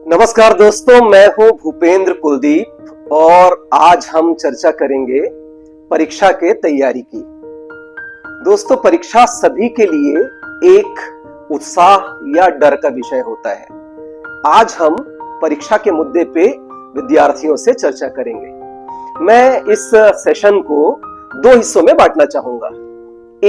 नमस्कार दोस्तों, मैं हूं भूपेंद्र कुलदीप और आज हम चर्चा करेंगे परीक्षा के तैयारी की। दोस्तों, परीक्षा सभी के लिए एक उत्साह या डर का विषय होता है। आज हम परीक्षा के मुद्दे पे विद्यार्थियों से चर्चा करेंगे। मैं इस सेशन को दो हिस्सों में बांटना चाहूंगा।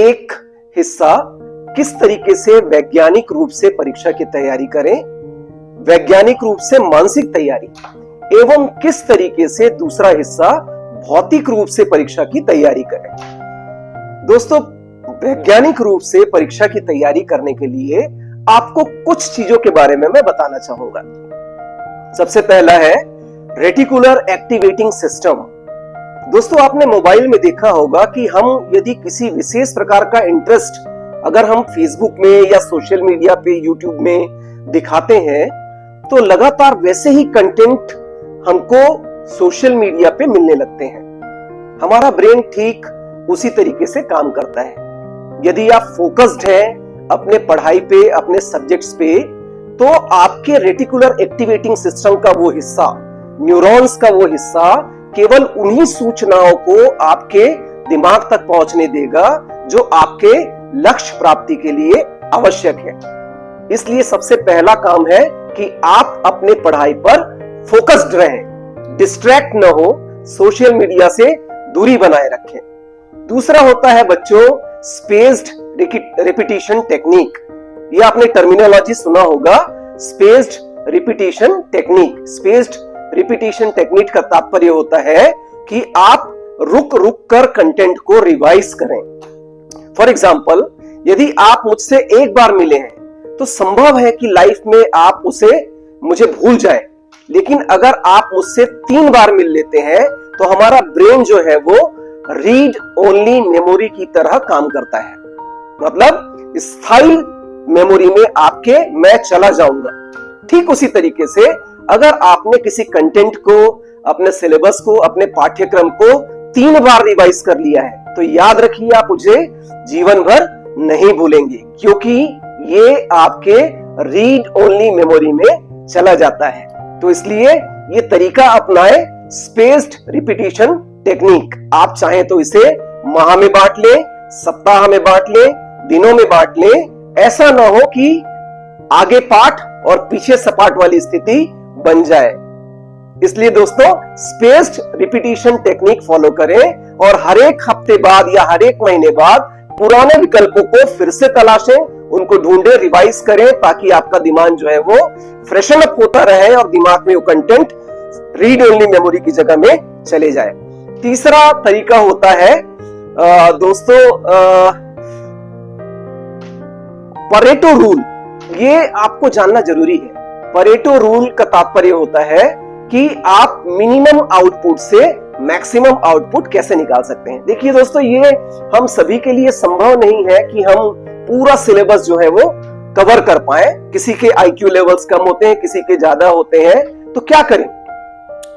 एक हिस्सा किस तरीके से वैज्ञानिक रूप से परीक्षा की तैयारी करें, वैज्ञानिक रूप से मानसिक तैयारी, एवं किस तरीके से दूसरा हिस्सा भौतिक रूप से परीक्षा की तैयारी करें। दोस्तों, वैज्ञानिक रूप से परीक्षा की तैयारी करने के लिए आपको कुछ चीजों के बारे में मैं बताना चाहूंगा। सबसे पहला है रेटिकुलर एक्टिवेटिंग सिस्टम। दोस्तों, आपने मोबाइल में देखा होगा कि हम यदि किसी विशेष प्रकार का इंटरेस्ट अगर हम फेसबुक में या सोशल मीडिया पे, यूट्यूब में दिखाते हैं तो लगातार वैसे ही कंटेंट हमको सोशल मीडिया पे मिलने लगते हैं। हमारा ब्रेन ठीक उसी तरीके से काम करता है। यदि आप फोकस्ड हैं अपने पढ़ाई पे, अपने सब्जेक्ट्स पे, तो आपके रेटिकुलर एक्टिवेटिंग सिस्टम का वो हिस्सा, न्यूरॉन्स का वो हिस्सा केवल उन्हीं सूचनाओं को आपके दिमाग तक पहुंचने देगा जो आपके लक्ष्य प्राप्ति के लिए आवश्यक है। इसलिए सबसे पहला काम है कि आप अपने पढ़ाई पर फोकस्ड रहें, डिस्ट्रैक्ट न हो, सोशल मीडिया से दूरी बनाए रखें। दूसरा होता है बच्चों स्पेस्ड रिपीटिशन टेक्निक। ये आपने टर्मिनोलॉजी सुना होगा, spaced repetition technique. Spaced repetition technique का तात्पर्य होता है कि आप रुक रुक कर कंटेंट को रिवाइज करें। फॉर एग्जाम्पल, यदि आप मुझसे एक बार मिले हैं तो संभव है कि लाइफ में आप मुझे भूल जाए, लेकिन अगर आप मुझसे 3 बार मिल लेते हैं तो हमारा ब्रेन जो है वो रीड ओनली मेमोरी की तरह काम करता है। मतलब स्थायी मेमोरी में आपके मैं चला जाऊंगा। ठीक उसी तरीके से अगर आपने किसी कंटेंट को, अपने सिलेबस को, अपने पाठ्यक्रम को 3 बार रिवाइज कर लिया है तो याद रखिए आप मुझे जीवन भर नहीं भूलेंगे, क्योंकि ये आपके रीड ओनली मेमोरी में चला जाता है। तो इसलिए ये तरीका अपनाएं, स्पेस्ड रिपीटिशन टेक्निक। आप चाहें तो इसे माह में बांट लें, सप्ताह में बांट लें, दिनों में बांट लें। ऐसा ना हो कि आगे पाठ और पीछे सपाट वाली स्थिति बन जाए। इसलिए दोस्तों स्पेस्ड रिपीटिशन टेक्निक फॉलो करें और हर एक हफ्ते बाद या हर एक महीने बाद पुराने विकल्पों को फिर से तलाशें, उनको ढूंढें, रिवाइज करें, ताकि आपका दिमाग जो है वो फ्रेशन अप होता रहे और दिमाग में वो कंटेंट रीड ओनली मेमोरी की जगह में चले जाए। तीसरा तरीका होता है दोस्तों परेटो रूल। ये आपको जानना जरूरी है। परेटो रूल का तात्पर्य होता है कि आप मिनिमम आउटपुट से मैक्सिमम आउटपुट कैसे निकाल सकते हैं। देखिए दोस्तों, ये हम सभी के लिए संभव नहीं है कि हम पूरा सिलेबस जो है वो कवर कर पाए। किसी के आईक्यू लेवल्स कम होते हैं, किसी के ज्यादा होते हैं। तो क्या करें?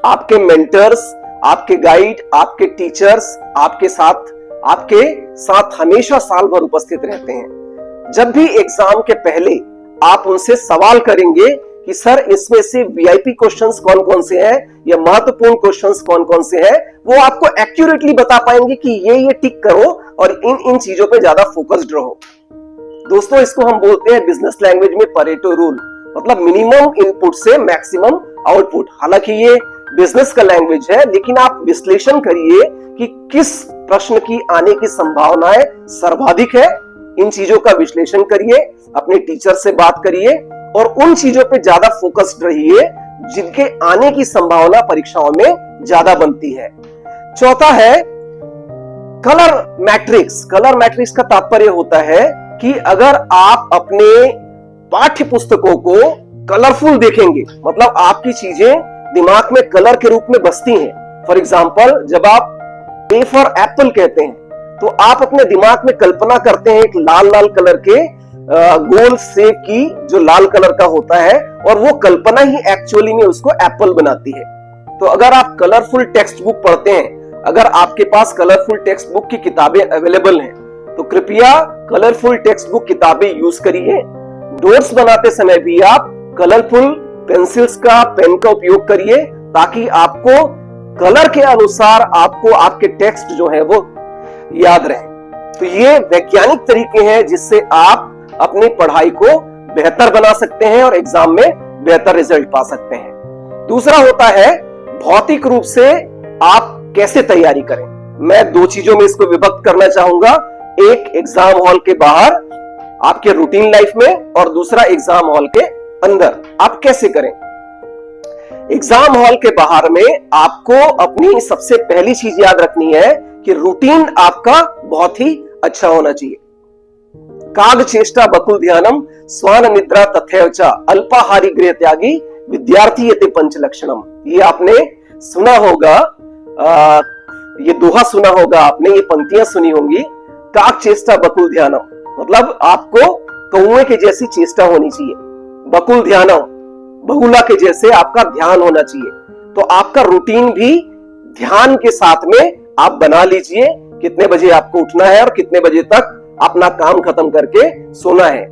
आपके मेंटर्स, आपके गाइड, आपके टीचर्स आपके साथ हमेशा साल भर उपस्थित रहते हैं। जब भी एग्जाम के पहले आप उनसे सवाल करेंगे कि सर इसमें से वीआईपी क्वेश्चंस कौन कौन से हैं या महत्वपूर्ण क्वेश्चंस कौन कौन से हैं, वो आपको एक्यूरेटली बता पाएंगे कि ये टिक करो और इन चीजों पे ज्यादा फोकस्ड रहो। दोस्तों, इसको हम बोलते हैं बिजनेस लैंग्वेज में परेटो रूल, मतलब मिनिमम इनपुट से मैक्सिमम आउटपुट। हालांकि ये बिजनेस का लैंग्वेज है, लेकिन आप विश्लेषण करिए कि किस प्रश्न की आने की संभावनाएं सर्वाधिक है। इन चीजों का विश्लेषण करिए, अपने टीचर से बात करिए और उन चीजों पे ज्यादा फोकस्ड रहिए जिनके आने की संभावना परीक्षाओं में ज्यादा बनती है। चौथा है कलर मैट्रिक्स। कलर मैट्रिक्स का तात्पर्य होता है कि अगर आप अपने पाठ्य पुस्तकों को कलरफुल देखेंगे, मतलब आपकी चीजें दिमाग में कलर के रूप में बसती हैं। फॉर एग्जाम्पल, जब आप ए फॉर एप्पल कहते हैं तो आप अपने दिमाग में कल्पना करते हैं एक लाल लाल कलर के गोल सेब की, जो लाल कलर का होता है, और वो कल्पना ही एक्चुअली में उसको एप्पल बनाती है। तो अगर आप कलरफुल टेक्स्ट बुक पढ़ते हैं, अगर आपके पास कलरफुल टेक्स्ट बुक की किताबें अवेलेबल हैं, तो कृपया कलरफुल टेक्स्ट बुक किताबें यूज करिए। नोट्स बनाते समय भी आप कलरफुल पेंसिल्स का, पेन का उपयोग करिए ताकि आपको कलर के अनुसार आपको आपके टेक्स्ट जो है वो याद रहे। तो ये वैज्ञानिक तरीके हैं जिससे आप अपनी पढ़ाई को बेहतर बना सकते हैं और एग्जाम में बेहतर रिजल्ट पा सकते हैं। दूसरा होता है भौतिक रूप से आप कैसे तैयारी करें। मैं दो चीजों में इसको विभक्त करना चाहूंगा, एक एग्जाम हॉल के बाहर आपके रूटीन लाइफ में और दूसरा एग्जाम हॉल के अंदर आप कैसे करें। एग्जाम हॉल के बाहर में आपको अपनी सबसे पहली चीज याद रखनी है कि रूटीन आपका बहुत ही अच्छा होना चाहिए। काग चेष्टा बकुल ध्यानम स्वान निद्रा तथैव च अल्पाहारी गृह त्यागी विद्यार्थी यते पंच लक्षणम। ये आपने सुना होगा, ये दोहा सुना होगा आपने, ये पंक्तियां सुनी होंगी। काग चेष्टा बकुल ध्यानम मतलब आपको कौवे के जैसी चेष्टा होनी चाहिए, बकुल ध्यानम बहुला के जैसे आपका ध्यान होना चाहिए। तो आपका रूटीन भी ध्यान के साथ में आप बना लीजिए, कितने बजे आपको उठना है और कितने बजे तक अपना काम खत्म करके सोना है।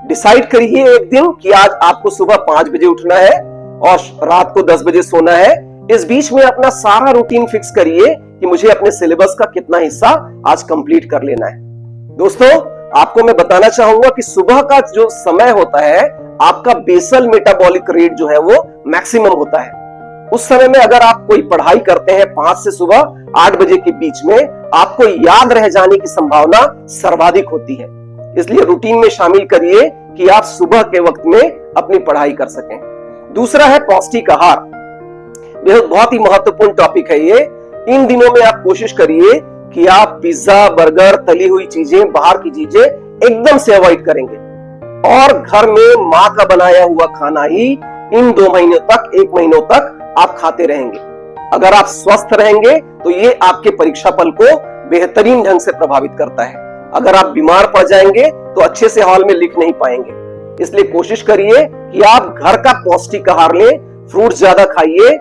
डिसाइड करिए एक दिन कि आज आपको सुबह 5 बजे उठना है और रात को 10 बजे सोना है। इस बीच में अपना सारा रूटीन फिक्स करिए कि मुझे अपने सिलेबस का कितना हिस्सा आज कंप्लीट कर लेना है। दोस्तों, आपको मैं बताना चाहूंगा कि सुबह का जो समय होता है आपका बेसल मेटाबॉलिक रेट जो है वो मैक्सिमम होता है। उस समय में अगर आप कोई पढ़ाई करते हैं 5 से सुबह 8 बजे के बीच में, आपको याद रह जाने की संभावना सर्वाधिक होती है। इसलिए रूटीन में शामिल करिए कि आप सुबह के वक्त में अपनी पढ़ाई कर सकें। दूसरा है पौष्टिक आहार। बहुत ही महत्वपूर्ण टॉपिक है ये। इन दिनों में आप कोशिश करिए कि आप पिज्जा, बर्गर, तली हुई चीजें, बाहर की चीजें एकदम से अवॉइड करेंगे और घर में मां का बनाया हुआ खाना ही इन 2 महीनों तक, 1 महीनों तक आप खाते रहेंगे। अगर आप स्वस्थ रहेंगे तो ये आपके परीक्षा फल को बेहतरीन ढंग से प्रभावित करता है। अगर आप बीमार पड़ जाएंगे तो अच्छे से हॉल में लिख नहीं पाएंगे। इसलिए कोशिश करिए कि आप घर का पौष्टिक आहार लें, फ्रूट ज्यादा खाइए,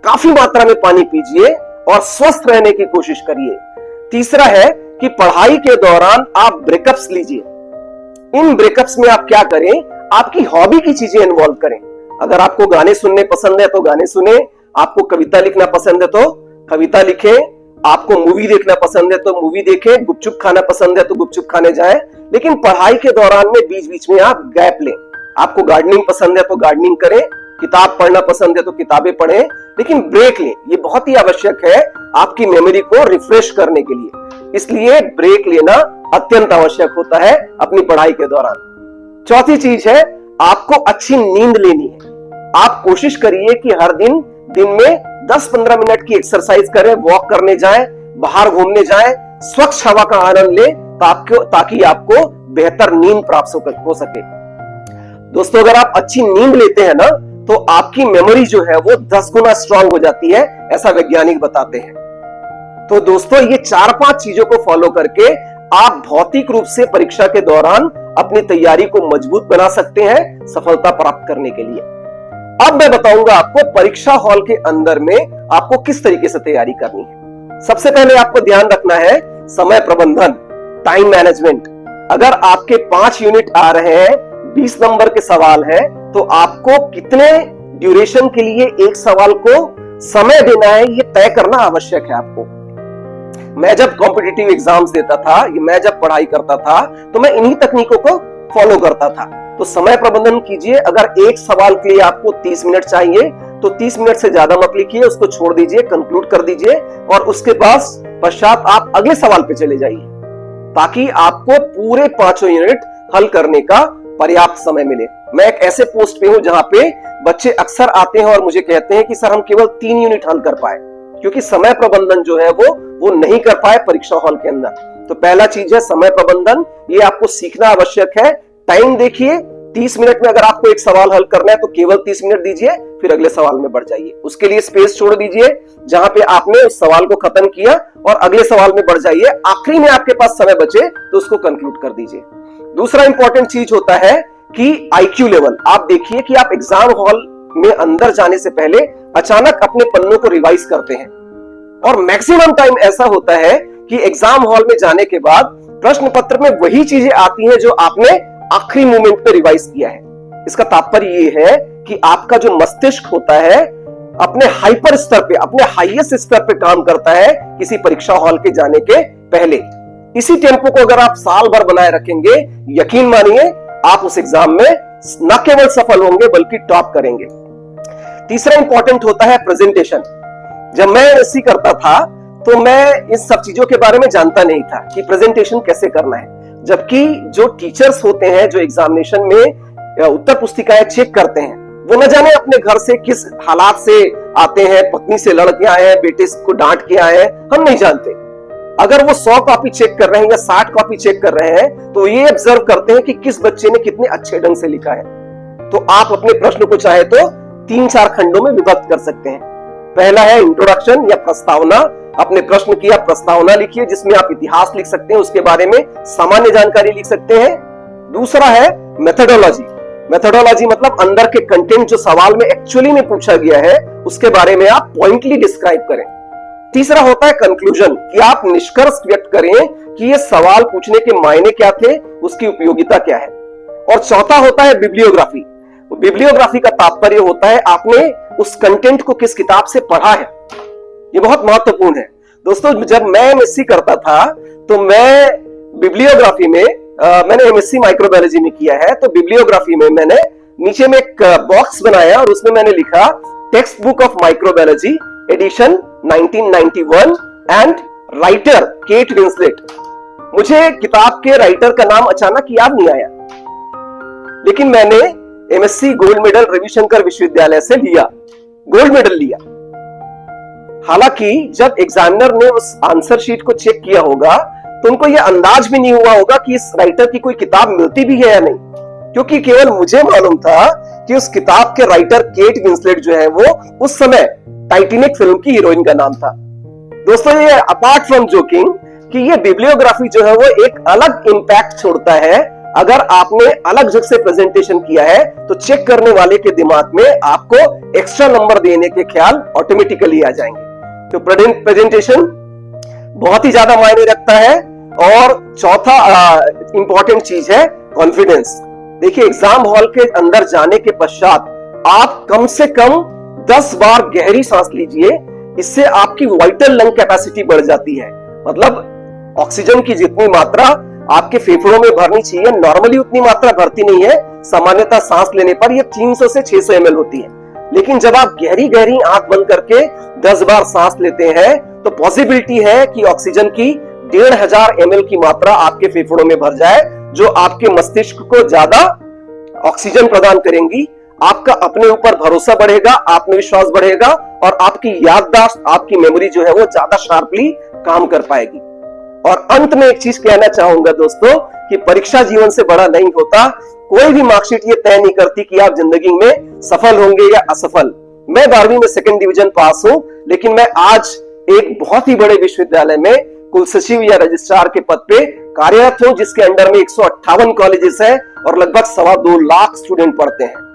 काफी मात्रा में पानी पीजिए और स्वस्थ रहने की कोशिश करिए। तीसरा है कि पढ़ाई के दौरान आप ब्रेकअप्स लीजिए। इन ब्रेकअप्स में आप क्या करें, आपकी हॉबी की चीजें इन्वॉल्व करें। अगर आपको गाने सुनने पसंद है तो गाने सुने, आपको कविता लिखना पसंद है तो कविता लिखें, आपको मूवी देखना पसंद है तो मूवी देखें, गुपचुप खाना पसंद है तो गुपचुप खाने जाएं। लेकिन पढ़ाई के दौरान में बीच बीच में आप गैप लें। आपको गार्डनिंग पसंद है तो गार्डनिंग करें, किताब पढ़ना पसंद है तो किताबें पढ़ें, लेकिन ब्रेक लें। ये बहुत ही आवश्यक है आपकी मेमोरी को रिफ्रेश करने के लिए। इसलिए ब्रेक लेना अत्यंत आवश्यक होता है अपनी पढ़ाई के दौरान। चौथी चीज है आपको अच्छी नींद लेनी है। आप कोशिश करिए कि हर दिन में 10-15 मिनट की एक्सरसाइज करें, वॉक करने जाएं, बाहर घूमने जाएं, स्वच्छ हवा का आनंद लें ताकि आपको बेहतर नींद प्राप्त हो सके। दोस्तों, अगर आप अच्छी नींद लेते हैं ना तो आपकी मेमोरी जो है वो 10 गुना स्ट्रांग हो जाती है, ऐसा वैज्ञानिक बताते हैं। तो दोस्तों, ये 4-5 चीजों को फॉलो करके आप भौतिक रूप से परीक्षा के दौरान अपनी तैयारी को मजबूत बना सकते हैं सफलता प्राप्त करने के लिए। अब मैं बताऊंगा आपको परीक्षा हॉल के अंदर में आपको किस तरीके से तैयारी करनी है। सबसे पहले आपको ध्यान रखना है समय प्रबंधन, टाइम मैनेजमेंट। अगर आपके 5 यूनिट आ रहे हैं, 20 नंबर के सवाल है, तो आपको कितने ड्यूरेशन के लिए एक सवाल को समय देना है ये तय करना आवश्यक है आपको। मैं जब कॉम्पिटिटिव एग्जाम्स देता था, मैं जब पढ़ाई करता था, तो मैं इन्हीं तकनीकों को फॉलो करता था। तो समय प्रबंधन कीजिए। अगर एक सवाल के लिए आपको 30 मिनट चाहिए तो 30 मिनट से ज्यादा मत लिखिए, उसको छोड़ दीजिए, कंक्लूड कर दीजिए और उसके पश्चात आप अगले सवाल पे चले जाइए ताकि आपको पूरे 5 यूनिट हल करने का पर्याप्त समय मिले। मैं एक ऐसे पोस्ट पे हूं जहां पे बच्चे अक्सर आते हैं और मुझे कहते हैं कि सर हम केवल 3 यूनिट हल कर पाए, क्योंकि समय प्रबंधन जो है वो नहीं कर पाए परीक्षा हॉल के अंदर। तो पहला चीज है समय प्रबंधन, ये आपको सीखना आवश्यक है। टाइम देखिए, 30 मिनट में अगर आपको एक सवाल हल करना है तो केवल 30 मिनट दीजिए, फिर अगले सवाल में बढ़ जाइए। उसके लिए स्पेस छोड़ दीजिए जहां पे आपने उस सवाल को खत्म किया और अगले सवाल में बढ़ जाइए। आखिरी में आपके पास समय बचे तो उसको कंक्लूड कर दीजिए। दूसरा इंपॉर्टेंट चीज होता है कि आईक्यू लेवल। आप देखिए कि आप एग्जाम हॉल में अंदर जाने से पहले अचानक अपने पन्नों को रिवाइज करते हैं और मैक्सिमम टाइम ऐसा होता है कि एग्जाम हॉल में जाने के बाद प्रश्न पत्र में वही चीजें आती हैं जो आपने आखिरी मोमेंट पे रिवाइज किया है। इसका तात्पर्य ये है कि आपका जो मस्तिष्क होता है अपने हाइपर स्तर पे, अपने हाईएस्ट स्तर पे काम करता है किसी परीक्षा हॉल के जाने के पहले। इसी टेम्पो को अगर आप साल भर बनाए रखेंगे, यकीन मानिए आप उस एग्जाम में न केवल सफल होंगे बल्कि टॉप करेंगे। तीसरा इंपॉर्टेंट होता है प्रेजेंटेशन। जब मैं एमएससी करता था तो मैं इस सब चीजों के बारे में जानता नहीं था कि प्रेजेंटेशन कैसे करना है, जबकि जो टीचर्स होते हैं जो एग्जामिनेशन में उत्तर पुस्तिकाएं चेक करते हैं, वो न जाने अपने घर से किस हालात से आते हैं, पत्नी से लड़ के आए हैं, बेटे को डांट के आए हैं, हम नहीं जानते। अगर वो 100 कॉपी चेक कर रहे हैं या 60 कॉपी चेक कर रहे हैं तो ये ऑब्जर्व करते हैं कि किस बच्चे ने कितने अच्छे ढंग से लिखा है। तो आप अपने प्रश्न को चाहे तो 3-4 खंडों में विभक्त कर सकते हैं। पहला है इंट्रोडक्शन या प्रस्तावना। अपने प्रश्न की आप प्रस्तावना लिखिए जिसमें आप इतिहास लिख सकते हैं, उसके बारे में सामान्य जानकारी लिख सकते हैं। दूसरा है मेथोडोलॉजी। मेथोडोलॉजी मतलब अंदर के कंटेंट जो सवाल में एक्चुअली में पूछा गया है उसके बारे में आप पॉइंटली डिस्क्राइब करें। तीसरा होता है कंक्लूजन, कि आप निष्कर्ष व्यक्त करें कि ये सवाल पूछने के मायने क्या थे, उसकी उपयोगिता क्या है। और चौथा होता है बिब्लियोग्राफी। बिब्लियोग्राफी का तात्पर्य होता है आपने उस कंटेंट को किस किताब से पढ़ा है। ये बहुत महत्वपूर्ण है दोस्तों। जब मैं एमएससी करता था तो मैं बिब्लियोग्राफी में मैंने एमएससी माइक्रोबायोलॉजी में किया है, तो बिब्लियोग्राफी में मैंने नीचे में एक बॉक्स बनाया और उसमें मैंने लिखा textbook of microbiology edition 1991 and writer Kate Winslet. मुझे किताब के राइटर का नाम अचानक याद नहीं आया, लेकिन मैंने एमएससी गोल्ड मेडल रविशंकर विश्वविद्यालय से लिया, गोल्ड मेडल लिया। हालांकि जब एग्जामिनर ने उस आंसर शीट को चेक किया होगा तो उनको यह अंदाज भी नहीं हुआ होगा कि इस राइटर की कोई किताब मिलती भी है या नहीं, क्योंकि केवल मुझे मालूम था कि उस किताब के राइटर केट विंसलेट जो है वो उस समय टाइटैनिक फिल्म की हीरोइन का नाम था। दोस्तों ये अपार्ट फ्रॉम जोकिंग कि ये बिब्लियोग्राफी जो है वो एक अलग इंपैक्ट छोड़ता है। अगर आपने अलग जगह से प्रेजेंटेशन किया है तो चेक करने वाले के दिमाग में आपको एक्स्ट्रा नंबर देने के ख्याल ऑटोमेटिकली आ जाएंगे। तो प्रेजेंटेशन बहुत ही ज्यादा मायने रखता है। और चौथा इंपॉर्टेंट चीज है कॉन्फिडेंस। देखिए एग्जाम हॉल के अंदर जाने के पश्चात आप कम से कम 10 बार गहरी सांस लीजिए, इससे आपकी वाइटल लंग कैपेसिटी बढ़ जाती है। मतलब ऑक्सीजन की जितनी मात्रा आपके फेफड़ों में भरनी चाहिए नॉर्मली उतनी मात्रा भरती नहीं है। सामान्यतः सांस लेने पर यह 300 से 600 ml होती है, लेकिन जब आप गहरी गहरी आंख बंद करके 10 बार सांस लेते हैं तो पॉसिबिलिटी है कि ऑक्सीजन की 1500 ml की मात्रा आपके फेफड़ों में भर जाए, जो आपके मस्तिष्क को ज्यादा ऑक्सीजन प्रदान करेंगी। आपका अपने ऊपर भरोसा बढ़ेगा, आत्मविश्वास बढ़ेगा और आपकी याददाश्त, आपकी मेमोरी जो है वो ज्यादा शार्पली काम कर पाएगी। और अंत में एक चीज कहना चाहूंगा दोस्तों कि परीक्षा जीवन से बड़ा नहीं होता। कोई भी मार्कशीट ये तय नहीं करती कि आप जिंदगी में सफल होंगे या असफल। मैं 12वीं में 2nd डिवीजन पास हूं, लेकिन मैं आज एक बहुत ही बड़े विश्वविद्यालय में कुल सचिव या रजिस्ट्रार के पद पे कार्यरत हूं, जिसके अंडर में 158 कॉलेजेस है और लगभग 2.25 लाख स्टूडेंट पढ़ते हैं।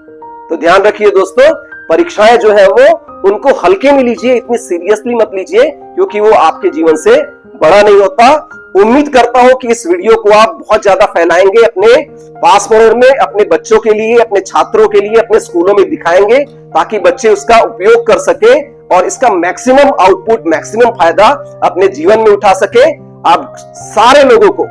तो ध्यान रखिए दोस्तों, परीक्षाएं जो है वो उनको हल्के में लीजिए, इतनी सीरियसली मत लीजिए, क्योंकि वो आपके जीवन से बड़ा नहीं होता। उम्मीद करता हूं कि इस वीडियो को आप बहुत ज्यादा फैलाएंगे, अपने पास पड़ोस में, अपने बच्चों के लिए, अपने छात्रों के लिए, अपने स्कूलों में दिखाएंगे, ताकि बच्चे उसका उपयोग कर सके और इसका मैक्सिमम आउटपुट, मैक्सिमम फायदा अपने जीवन में उठा सके। आप सारे लोगों को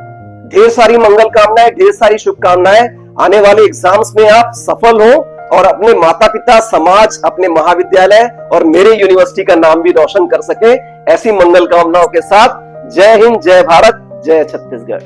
ढेर सारी मंगल कामनाएं, ढेर सारी शुभकामनाएं। आने वाले एग्जाम्स में आप सफल हो और अपने माता पिता, समाज, अपने महाविद्यालय और मेरे यूनिवर्सिटी का नाम भी रोशन कर सके। ऐसी मंगल कामनाओं के साथ जय हिंद, जय भारत, जय छत्तीसगढ़।